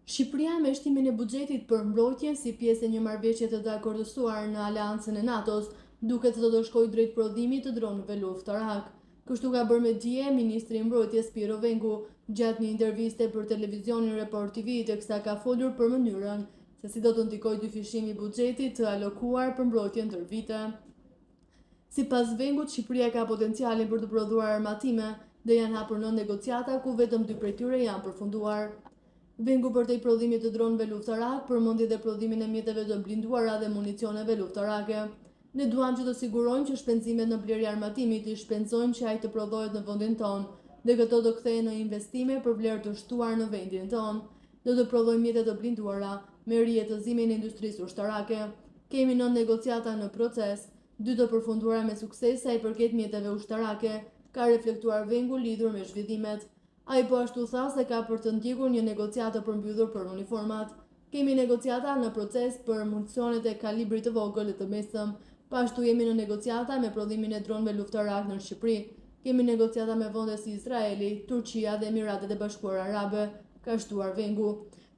Shqipëria me shtimin e buxhetit për mbrojtjen si pjesë e një marrëveshje të dakordësuar në Aleancën e NATO-s, duket se do të shkojë drejt prodhimit të dronëve luftarak. Kështu ka bërë me dije ministri i mbrojtjes Piro Vengu gjatë një interviste për televizionin Report TV, teksa ka folur për mënyrën se si do të ndikojë dyfishimi i buxhetit të alokuar për mbrojtjen ndër vite. Sipas Vengut, Shqipëria ka potencialin për të prodhuar armatime dhe janë hapur 9 negociata ku vetëm 2 prej tyre janë përfunduar. Vengu përtej prodhimit të dronëve luftarak përmendi edhe prodhimin e mjeteve të blinduara dhe municioneve luftarake. Ne duam që të sigurojmë që shpenzimet në blerje armatimit i shpenzojmë që ai të prodhohet në vendin tonë dhe këto do kthehen në investime për vlerë të shtuar në vendin tonë. Do të prodhojmë mjete të blinduara me rijetëzimin e industrisë ushtarake. Kemi 9 negociata në proces, 2 të përfunduara me sukses sa i përket mjeteve ushtarake, ka reflektuar Vengu lidhur me zhvillimet. Ai po ashtu tha se ka për të ndjekur një negociatë të përmbyllur për uniformat. Kemi negociata në proces për municionet e kalibrit të vogël dhe të mesëm. Po ashtu jemi në negociata me prodhimin e dronëve luftarak në Shqipëri. Kemi negociata me vende si Izraeli, Turqia dhe Emiratet e Bashkuara Arabe, ka shtuar Vengu.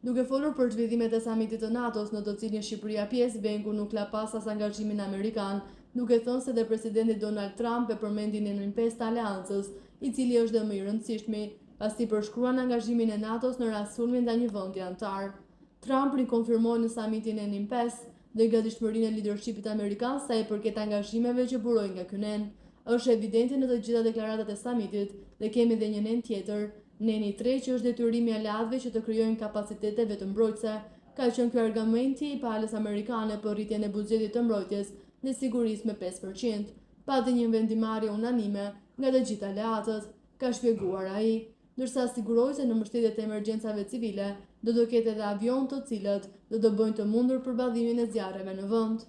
Duke folur për zhvillimet e samitit të NATO-s në të cilin Shqipëria pjesë, Vengu nuk la pas as angazhimin amerikan, duke thënë se dhe presidenti Donald Trump e përmendi në N5 të aleancës, i cili është dhe më i rëndësishmi, pasi përshkruan angazhimin e NATO-s në rast sulmi ndaj një vendi anëtar. Trump rikonfirmoi në samitin e N5 dhe gatishmërinë e lidershipit amerikan sa i përket angazhimeve që burojnë nga ky nen. Është evidente në të gjitha deklaratat e samitit dhe kemi edhe një nen tjetër, neni i tretë, që është detyrimi i aleatëve që të krijojnë kapacitete vetëmbrojtëse. Ka qenë ky argumenti i palës amerikane për rritjen e buxhetit të mbrojtjes dhe sigurisë me 5%, pati një vendimarrje unanime nga të gjithë aleatët, ka shpjeguar ai, ndërsa siguroi se në mbështetjet e emergjencave civile do të ketë edhe avion të cilët do të bëjnë të mundur përballëzimin e zjarreve në vend.